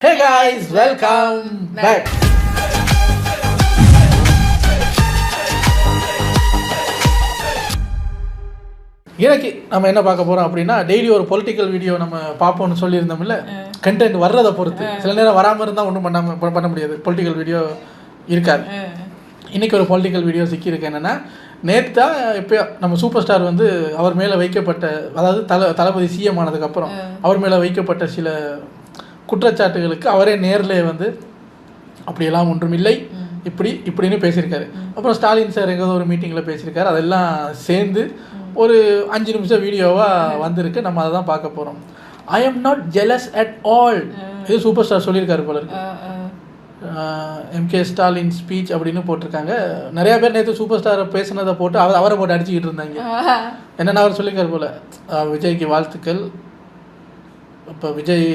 Hey guys, welcome back. இன்னைக்கு நம்ம என்ன பார்க்க போறோம் அப்படின்னா, டெய்லி ஒரு பொலிட்டிக்கல் வீடியோ நம்ம பார்ப்போம்னு சொல்லியிருந்தோம்ல. கண்டென்ட் வர்றதை பொறுத்து சில நேரம் வராமல் இருந்தால் ஒன்றும் பண்ண முடியாது, பொலிட்டிக்கல் வீடியோ இருக்காது. இன்றைக்கி ஒரு பொலிட்டிக்கல் வீடியோ சிக்கியிருக்கு. என்னென்னா, நேற்றா எப்போ நம்ம சூப்பர் ஸ்டார் வந்து அவர் மேலே வைக்கப்பட்ட, அதாவது தளபதி சிஎம் ஆனதுக்கப்புறம் அவர் மேலே வைக்கப்பட்ட சில குற்றச்சாட்டுகளுக்கு அவரே நேரில் வந்து அப்படியெல்லாம் ஒன்றுமில்லை இப்படின்னு பேசியிருக்காரு. அப்புறம் ஸ்டாலின் சார் எங்கேயாவது ஒரு மீட்டிங்கில் பேசியிருக்காரு. அதெல்லாம் சேர்ந்து ஒரு 5 நிமிஷம் வீடியோவாக வந்திருக்கு. நம்ம அதை தான் பார்க்க போகிறோம். I am not jealous at all, இது சூப்பர் ஸ்டார் சொல்லியிருக்காரு போல இருக்கு. எம்கே ஸ்டாலின் ஸ்பீச் அப்படின்னு போட்டிருக்காங்க. நிறையா பேர் நேற்று சூப்பர் ஸ்டாரை பேசுனதை போட்டு அவரை போட்டு அடிச்சுக்கிட்டு இருந்தாங்க. என்னென்ன அவர் சொல்லியிருக்காரு போல், விஜய்க்கு வாழ்த்துக்கள், இப்போ விஜய்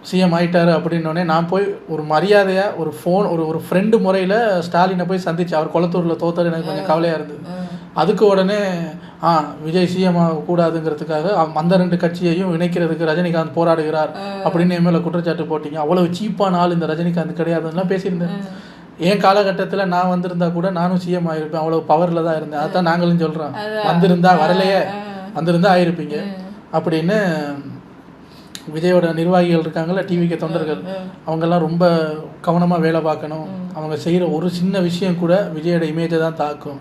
சிஎம் ஆகிட்டார் அப்படின்னோடனே நான் போய் ஒரு மரியாதையாக ஒரு ஃபோன் ஒரு ஃப்ரெண்டு முறையில் ஸ்டாலினை போய் சந்திச்சு, அவர் கொளத்தூரில் தோத்தது எனக்கு கொஞ்சம் கவலையாக இருந்தது. அதுக்கு உடனே விஜய் சிஎம் ஆகக்கூடாதுங்கிறதுக்காக அந்த 2 கட்சியையும் இணைக்கிறதுக்கு ரஜினிகாந்த் போராடுகிறார் அப்படின்னு என் மேலே குற்றச்சாட்டு போட்டிங்க. அவ்வளோ சீப்பான ஆள் இந்த ரஜினிகாந்த் கிடையாதுலாம் பேசியிருந்தேன். என் காலகட்டத்தில் நான் வந்திருந்தா கூட நானும் சிஎம் ஆகிருப்பேன், அவ்வளோ பவரில் தான் இருந்தேன். அதான் நாங்களும் சொல்கிறோம், வந்திருந்தா வரலையே, வந்திருந்தா ஆகிருப்பீங்க அப்படின்னு. விஜயோட நிர்வாகிகள் இருக்காங்கள்ல, டிவிக்கு தொண்டர்கள், அவங்கெல்லாம் ரொம்ப கவனமாக வேலை பார்க்கணும், அவங்க செய்கிற ஒரு சின்ன விஷயம் கூட விஜயோட இமேஜை தான் தாக்கும்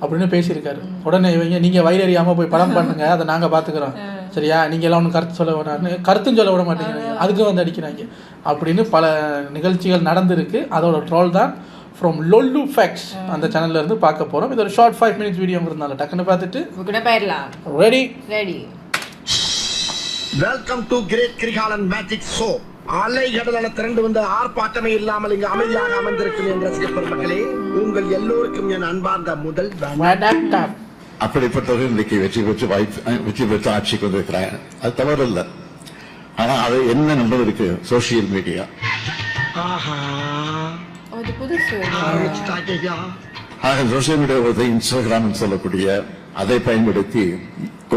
அப்படின்னு பேசியிருக்காரு. உடனே இவங்க, நீங்கள் வயிறறியாமல் போய் படம் பண்ணுங்க, அதை நாங்கள் பார்த்துக்குறோம், சரியா, நீங்கள் எல்லாம் ஒன்றும் கருத்து சொல்ல விடான்னு கருத்தும் சொல்ல விட மாட்டேங்கிறீங்க, அதுக்கும் வந்து அடிக்கிறாங்க அப்படின்னு பல நிகழ்ச்சிகள் நடந்திருக்கு. அதோட ட்ரோல் தான் ஃப்ரம் லொல்லு ஃபேக்ட்ஸ் அந்த சேனல்ல இருந்து பார்க்க போகிறோம். இது ஒரு ஷார்ட் 5 minutes வீடியோங்கிறதுனால டக்குன்னு பார்த்துட்டு ரெடி. Welcome to great Kirikalan magic show. அலைகடலான திரண்டு வந்து ஆர்ப்பாட்டமே இல்லாமல் இங்கு அமைதியாக அமர்ந்திருக்கும் என்ற சிறப்பு மக்களே, உங்கள் எல்லோருக்கும் என் அன்பார்ந்த முதல் வணக்கம். அப்படிப்பட்டவர்கள் இன்றைக்கு வெற்றி பெற்று ஆட்சிக்கு வந்திருக்கிறாங்க. அது தவறு இல்லை. ஆனா அது என்ன நம்பர் இருக்கு, social media. Social media Instagram சொல்லக்கூடிய அதை பயன்படுத்தி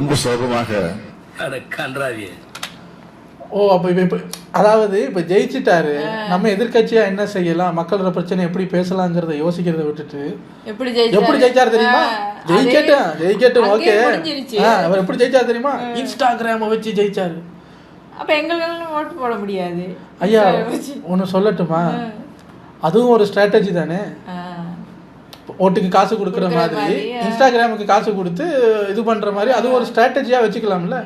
ரொம்ப சுலபமாக அப்போ இப்போ அதாவது இப்போ ஜெயிச்சிட்டாரு, நம்ம எதிர்கட்சியாக என்ன செய்யலாம், மக்களோட பிரச்சனை எப்படி பேசலாங்கிறத யோசிக்கிறத விட்டுட்டு எப்படி ஜெயிச்சாரு தெரியுமா, ஜெயிக்கட்டும் ஓகே, அவர் எப்படி ஜெயிச்சாரு தெரியுமா, இன்ஸ்டாகிராமை வச்சு ஜெயிச்சாரு. அப்போ எங்களுக்கு ஓட்டு போட முடியாது. ஐயா ஒன்று சொல்லட்டுமா, அதுவும் ஒரு ஸ்ட்ராட்டஜி தானே. ஓட்டுக்கு காசு கொடுக்குற மாதிரி இன்ஸ்டாகிராமுக்கு காசு கொடுத்து இது பண்ணுற மாதிரி அதுவும் ஒரு ஸ்ட்ராட்டஜியாக வச்சுக்கலாம்ல.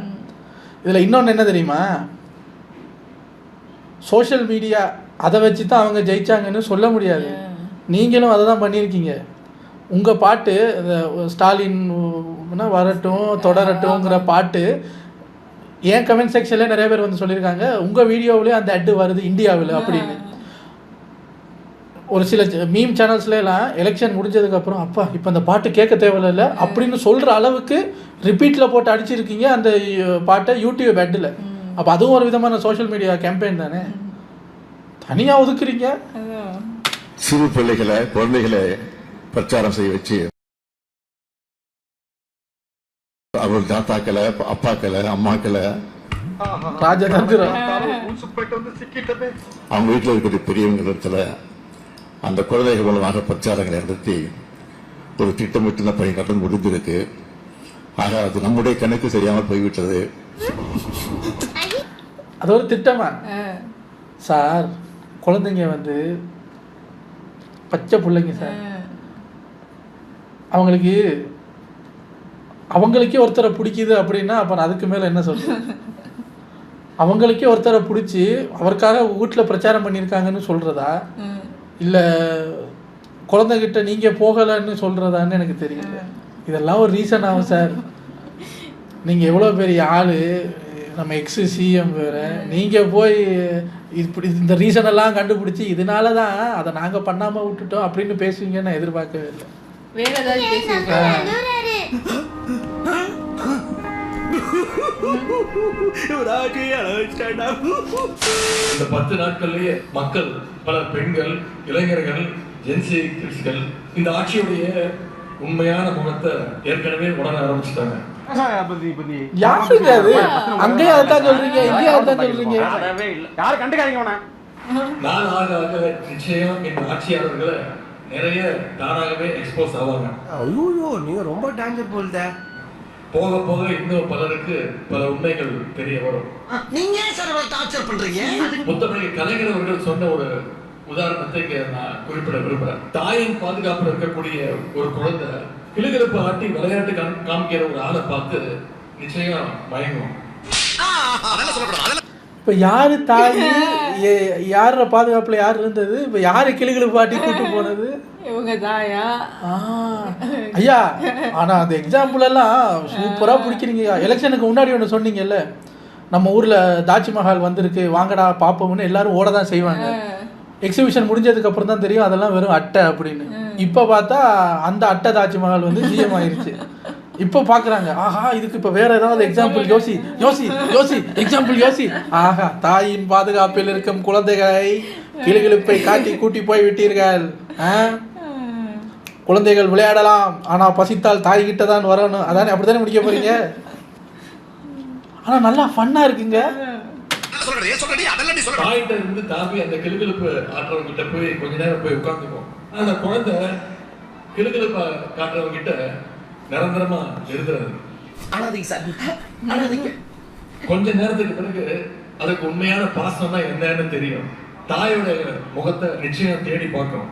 இதில் இன்னொன்று என்ன தெரியுமா, சோஷியல் மீடியா அதை வச்சு தான் அவங்க ஜெயிச்சாங்கன்னு சொல்ல முடியாது. நீங்களும் அதை தான் பண்ணியிருக்கீங்க. உங்கள் பாட்டு ஸ்டாலின் வரட்டும் தொடரட்டும்ங்கிற பாட்டு ஏன் கமெண்ட் செக்ஷன்லேயே நிறைய பேர் வந்து சொல்லியிருக்காங்க, உங்கள் வீடியோவிலே அந்த அட்டு வருது இந்தியாவில் அப்படின்னு. ஒரு சில மீம் சேனல்ஸ்லாம் எலெக்ஷன் முடிஞ்சதுக்கப்புறம் அப்பா இப்போ அந்த பாட்டு கேட்க தேவையில்ல அப்படின்னு சொல்கிற அளவுக்கு ரிப்பீட்டில் போட்டு அடிச்சிருக்கீங்க அந்த பாட்டை யூடியூப் அட்டில். அப்போ அதுவும் ஒரு விதமான சோஷியல் மீடியா கேம்பெயின் தானே, தனியாக ஒதுக்குறீங்க. சிறு குழந்தைகளை பிரச்சாரம் செய்ய வச்சு அவர் தாத்தாக்களை, அப்பாக்களை, அம்மாக்களை, ராஜதந்திரம் அவங்க வீட்டில் இருக்கிற பெரியவங்க இடத்துல அந்த குழந்தைகள் மூலமாக பிரச்சாரங்களை நடத்தி ஒரு திட்டமிட்டு பணி கடன் முடிந்திருக்கு. ஆக அது நம்முடைய கணக்கு சரியாமல் போய்விட்டது. அது ஒரு திட்டமா சார்? குழந்தைங்க வந்து பச்சை பிள்ளைங்க சார், அவங்களுக்கே ஒருத்தரை பிடிக்குது அப்படின்னா அப்புறம் அதுக்கு மேலே என்ன சொல்றது? அவங்களுக்கே ஒருத்தரை பிடிச்சி அவருக்காக வீட்டில் பிரச்சாரம் பண்ணியிருக்காங்கன்னு சொல்கிறதா, இல்லை குழந்தைகிட்ட நீங்கள் போகலைன்னு சொல்கிறதான்னு எனக்கு தெரியல. இதெல்லாம் ஒரு ரீசன் ஆகும் சார். நீங்கள் எவ்வளோ பெரிய ஆள், நம்ம எக்ஸு சிஎம் வேறு, நீங்கள் போய் இப்படி இந்த ரீசனெல்லாம் கண்டுபிடிச்சி இதனால தான் அதை நாங்கள் பண்ணாமல் விட்டுட்டோம் அப்படின்னு பேசுவீங்கன்னு நான் எதிர்பார்க்கவே இல்லை. வேற ஏதாவது இந்த 10 நாட்கள்லயே மக்கள், பல பெண்கள், இளைஞர்கள், ஜென்சி கிட்ஸ்கள் இந்த ஆட்சியுடைய உண்மையான முகத்தை ஏற்கனவே உணர ஆரம்பிச்சுட்டாங்க. யாருங்க அது? அங்கேயே அதான் சொல்றீங்க, இங்கேயே அதான் சொல்றீங்க. யாரும் கண்டுக்காதீங்க வேணா. நாள் ஆக ஆக நிச்சயம் இந்த ஆட்சியாளர்களை நிறைய தானாகவே எக்ஸ்போஸ் ஆவாங்க. ஐயோ நீங்க ரொம்ப டேஞ்சர் போல்த. போக போக இன்னும் பலருக்கு பல உண்மைகள் தெரிய வரும். நீங்க ஏன் சார் இவ்வளவு டார்ச்சர் பண்றீங்க? முத்தமிழ் கலைஞர் அவர்கள் சொன்ன ஒரு உதாரணத்தை இங்க நான் குறிப்பிட விரும்புறேன். தாயின் பாதுகாப்புல இருக்கக்கூடிய ஒரு குழந்தை கிளுகிழப்பு ஆட்டி விளையாட்டு காமிக்கிற ஒரு ஆளை பார்த்து நிச்சயம் மயங்கும். இப்ப யாரு தாய், யார பாதுகாப்புல யார் இருந்தது, இப்ப யாரு கிளிகளை பாட்டி கூட்டு போனது? இவங்க தாயா? ஐயா ஆனா அந்த எக்ஸாம்பிள் எல்லாம் சூப்பரா பிடிக்கிறீங்க. எலெக்ஷனுக்கு முன்னாடி ஒன்று சொன்னீங்கல்ல, நம்ம ஊர்ல தாஜ்மஹால் வந்திருக்கு வாங்கடா பாப்போம்னு எல்லாரும் ஓட தான் செய்வாங்க. எக்ஸிபிஷன் முடிஞ்சதுக்கு அப்புறம் தான் தெரியும் அதெல்லாம் வெறும் அட்டை அப்படின்னு. இப்போ பார்த்தா அந்த அட்டை தாஜ்மஹால் வந்து ஜிஎம் ஆயிருச்சு. இப்போ பார்க்குறாங்க, ஆஹா இதுக்கு இப்போ வேற ஏதாவது எக்ஸாம்பிள் யோசி யோசி யோசி எக்ஸாம்பிள் யோசி. ஆஹா தாயின் பாதுகாப்பில் இருக்கும் குழந்தைகளை கிளுகிழுப்பை காட்டி கூட்டி போய் விட்டீர்கள். குழந்தைகள் விளையாடலாம் ஆனா பசித்தால் தாய் கிட்ட தான் வரணும். அதானே அப்படித்தானே முடிக்க போறீங்க? ஆனா நல்லா ஃபன்னா இருக்குங்க. தாயிட்ட இருந்து தாவி அந்த கிளுகிழப்பு ஆட்டுறவங்க கிட்ட போய் கொஞ்ச நேரம் போய் உட்கார்ந்துக்கும். அந்த குழந்தை கிளுகிழப்ப காட்டுறவங்க கிட்ட நிரந்தரமா எழுதுறது. கொஞ்ச நேரத்துக்கு பிறகு அதுக்கு உண்மையான பாசம்னா என்னன்னு தெரியும். தாயோட முகத்தை நிச்சயம் தேடி பார்க்கும்.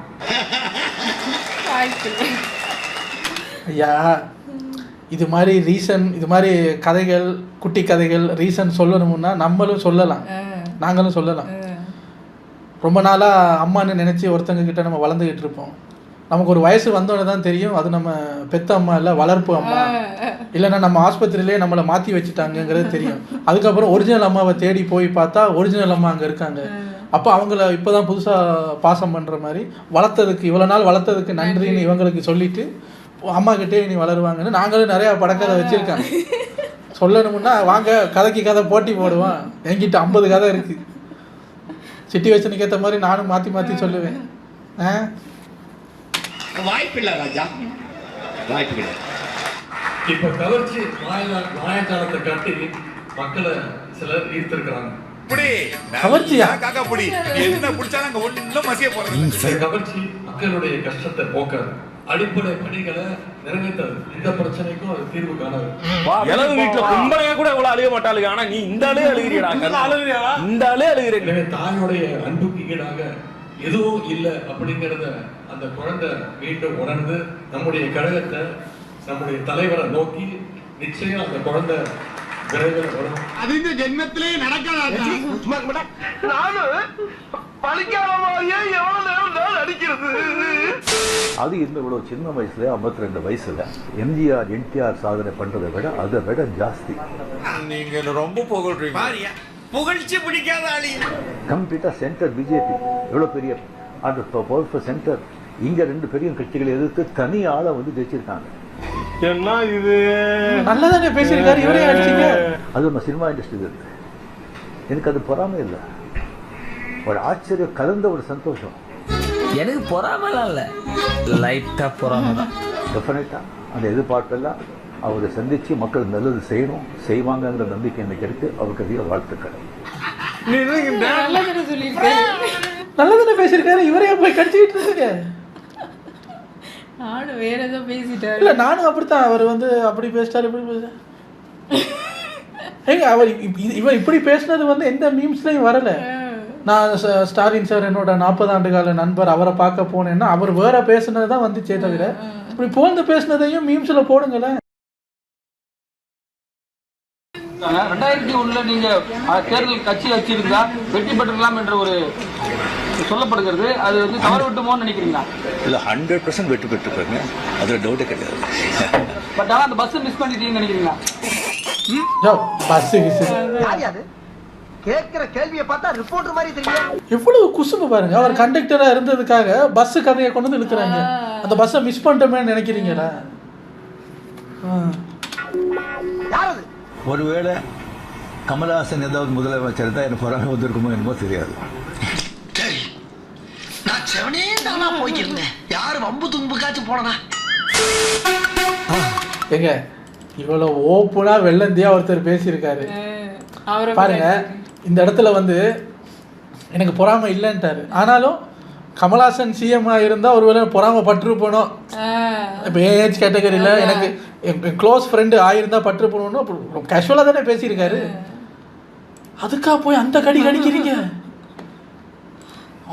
ஐயா இது மாதிரி ரீசன், இது மாதிரி கதைகள், குட்டி கதைகள் ரீசன் சொல்லணும்னா நம்மளும் சொல்லலாம், நாங்களும் சொல்லலாம். ரொம்ப நாளாக அம்மான்னு நினச்சி ஒருத்தங்க கிட்ட நம்ம வளர்ந்துக்கிட்டு இருப்போம். நமக்கு ஒரு வயசு வந்தோடனே தான் தெரியும் அது நம்ம பெத்த அம்மா இல்லை வளர்ப்பு அம்மா, இல்லைன்னா நம்ம ஆஸ்பத்திரியிலே நம்மளை மாற்றி வச்சுட்டாங்கங்கிறது தெரியும். அதுக்கப்புறம் ஒரிஜினல் அம்மாவை தேடி போய் பார்த்தா ஒரிஜினல் அம்மா அங்கே இருக்காங்க. அப்போ அவங்கள இப்போ தான் புதுசாக பாசம் பண்ணுற மாதிரி வளர்த்ததுக்கு, இவ்வளோ நாள் வளர்த்ததுக்கு நன்றின்னு இவங்களுக்கு சொல்லிவிட்டு அம்மா கிட்டே இனி வளருவாங்கன்னு நாங்களும் நிறையா படக்கதை வச்சுருக்காங்க. சொல்லணும்னா வாங்க கதைக்கு கதை போட்டி போடுவான். என்கிட்ட 50 கதை இருக்குது. சிச்சுவேஷனுக்கு ஏற்ற மாதிரி நானும் மாற்றி மாற்றி சொல்லுவேன். வாய்ப்பில்லை ராஜா, வாய்ப்பில்லை. இப்ப கவர்ச்சி மாயஜாலத்தை காட்டி மக்களை சிலர் ஈர்த்திருக்கிறாங்க. கவர்ச்சியா? கவர்ச்சி மக்களுடைய கஷ்டத்தை போக்காது, அடிப்படை பணிகளை நிறைவேற்றாது, இந்த பிரச்சனைக்கும் அது தீர்வு காணாது. வீட்டுல கும்பலையா கூட இவ்வளவு அழுக மாட்டாளுங்க, ஆனா நீ இந்த ஆளே அழுகிறீடா, இந்த ஆளே அழுகிறீங்க. எனவே தாயோடைய அன்புக்கு ஈடாக எதுவும் இல்லை அப்படிங்கிறத அந்த குழந்தை மீண்டும் உணர்ந்து நம்முடைய கழகத்தை, நம்முடைய தலைவரை நோக்கி நிச்சயம் அந்த குழந்தை விரைவில் வரும். அது இந்த ஜென்மத்திலே நடக்காது. நானும் பழிக்காமயே எவ்வளவு நேரம் அடிக்கிறது. அது இந்த இவ்வளவு சின்ன வயசுல 52 வயசுல எம்ஜிஆர் என்டிஆர் சாதனை பண்றதை விட அதை விட ஜாஸ்தி. நீங்க ரொம்ப புகழ்றீங்க. புகழ்ச்சி பிடிக்காத ஆளி. கம்ப்ளீட்டா சென்டர் பிஜேபி எவ்வளவு பெரிய அந்த பவர்ஃபுல் சென்டர், இங்க 2 பெரிய கட்சிகளை எதிர்த்து தனி ஆளை வந்து ஜெயிச்சிருக்காங்க. என்ன இது நல்லதானே பேசியிருக்காரு, இவரே அடிச்சீங்க. அது நம்ம சினிமா இண்டஸ்ட்ரி இருக்கு. எனக்கு அது பொறாமை இல்லை, ஒரு ஆச்சரியம் கலந்த ஒரு சந்தோஷம். எனக்கு பொறாமலாம் இல்லை, லைட்டாக பொறாமை தான். டெஃபினட்டாக அந்த எதிர்பார்ப்பெல்லாம் அவரை சந்தித்து மக்கள் நல்லது செய்யணும் செய்வாங்கங்கிற நம்பிக்கை எனக்கு இருக்கு. அவருக்கு அதிக வாழ்த்துக்கள். நல்லதானே பேசியிருக்காரு, இவரே போய் கடிச்சிக்கிட்டு இருக்குங்க. நானும் வேற ஏதோ பேசிட்டாரு. இல்லை நானும் அப்படித்தான். அவர் வந்து அப்படி பேசிட்டார் இப்படி பேசிட்டார். ஏங்க அவர் இவர் இப்படி பேசினது வந்து எந்த மீம்ஸ்லையும் வரலை. நான் ஸ்டாலின் சார் என்னோட 40 ஆண்டு கால நண்பர், அவரை பார்க்க போனேன்னா அவர் வேற பேசுனது தான் வந்துச்சே தவிர இப்படி போந்து பேசுனதையும் மீம்ஸில் போடுங்களேன். 2001 நீங்க தேர்தல் கட்சி வச்சிருந்தா வெற்றி பெற்றலாம் என்ற ஒரு சொல்லப்படுகிறது. அது வந்து தவறு விட்டுமோன்னு நினைக்கிறீங்களா? இல்லை 100% வெற்றி பெற்றுப்பாங்க, அதில் டவுட்டே கிடையாது. பட் ஆனால் அந்த பஸ் மிஸ் பண்ணிட்டீங்கன்னு நினைக்கிறீங்களா? பஸ் கேட்கிற கேள்வியை பார்த்தா ரிப்போர்ட்டர் மாதிரி தெரியும். எவ்வளவு குசும்பு பாருங்க. அவர் கண்டக்டரா இருந்ததுக்காக பஸ் கதையை கொண்டு வந்து இழுக்கிறாங்க. அந்த பஸ்ஸை மிஸ் பண்ணிட்டோமே நினைக்கிறீங்களா? ஒருவேளை கமலஹாசன் ஏதாவது முதலமைச்சர் தான் எனக்கு பொறாமை வந்திருக்குமோ என்னமோ தெரியாது. நான் செவனே தானா போய்க்கிருந்தேன். யாரு வம்பு தும்புக்காச்சும் போனா ஏங்க இவ்வளோ ஓப்பனா வெள்ளந்தியா ஒருத்தர் பேசியிருக்காரு அவரை பாருங்க. இந்த இடத்துல வந்து எனக்கு பொறாமை இல்லைன்ட்டாரு. ஆனாலும் கமல்ஹாசன் சிஎம்மா இருந்தால் ஒருவேளை பொறாமை பட்டிருப்பணும். இப்போ ஏஜ் கேட்டகரியில் எனக்கு என் க்ளோஸ் ஃப்ரெண்டு ஆயிருந்தா பட்டிருப்பணும்னு அப்புறம் கேஷுவலாக தானே பேசியிருக்காரு. அதுக்காக போய் அந்த கடி கடிக்கிறீங்க?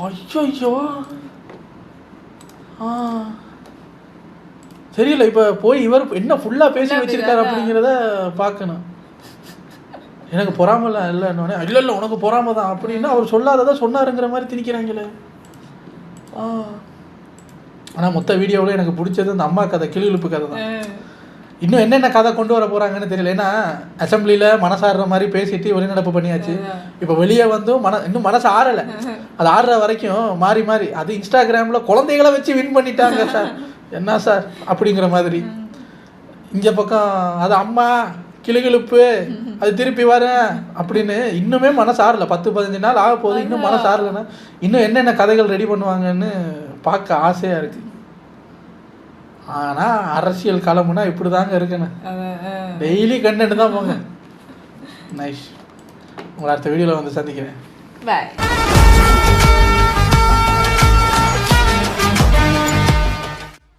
ஐயோ தெரியல. இப்போ போய் இவர் என்ன ஃபுல்லாக பேசி வச்சிருக்காரு அப்படிங்கிறத பார்க்கணும். எனக்கு பொறாமலாம் இல்லைன்னு இல்லை உனக்கு பொறாம தான் அப்படின்னா அவர் சொல்லாததான் சொன்னாருங்கிற மாதிரி திணிக்கிறாங்களே. ஆனால் மொத்த வீடியோவில் எனக்கு பிடிச்சது அந்த அம்மா கதை, கிளியிழுப்பு கதை தான். இன்னும் என்னென்ன கதை கொண்டு வர போகிறாங்கன்னு தெரியல. ஏன்னா அசம்பிளியில் மனசாடுற மாதிரி பேசிட்டு வெளிநடப்பு பண்ணியாச்சு. இப்போ வெளியே வந்தும் இன்னும் மனசு ஆறலை. அது ஆடுற வரைக்கும் மாறி மாறி அது இன்ஸ்டாகிராமில் குழந்தைகளை வச்சு வின் பண்ணிட்டாங்க சார், என்ன சார் அப்படிங்கிற மாதிரி. இங்கே பக்கம் அது அம்மா கிளுகிழுப்பு அது திருப்பி வரேன் அப்படின்னு இன்னுமே மனசு ஆறலை. 10-15 நாள் ஆக போகுது, இன்னும் மனசு ஆறலைன்னா இன்னும் என்னென்ன கதைகள் ரெடி பண்ணுவாங்கன்னு பார்க்க ஆசையாக இருக்குது. ஆனால் அரசியல் களமுன்னா இப்படி தாங்க இருக்குன்னு டெய்லி கண்டென்ட் தான் போங்க. நைஸ். உங்களை அடுத்த வீடியோவில் வந்து சந்திக்கிறேன். பாய்.